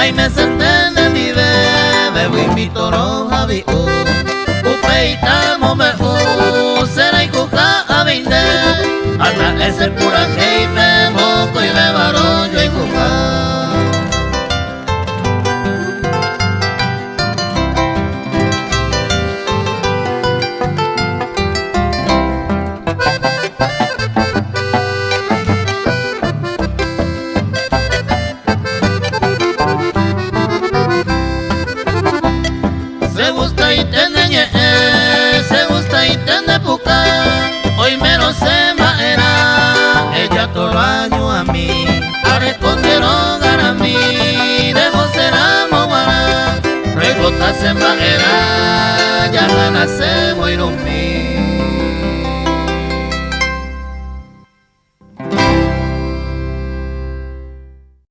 Ay me senten mi bebé, we invito roja vi upeita mo me será y cuja a vinde, hasta ese pura que me moco y me barollo y cuja. Se gusta y tende se gusta y tende puca, hoy menos se maera, ella todo lo año a mí, a respondieron a mí, dejo será moguara, regota se maera, ya gana se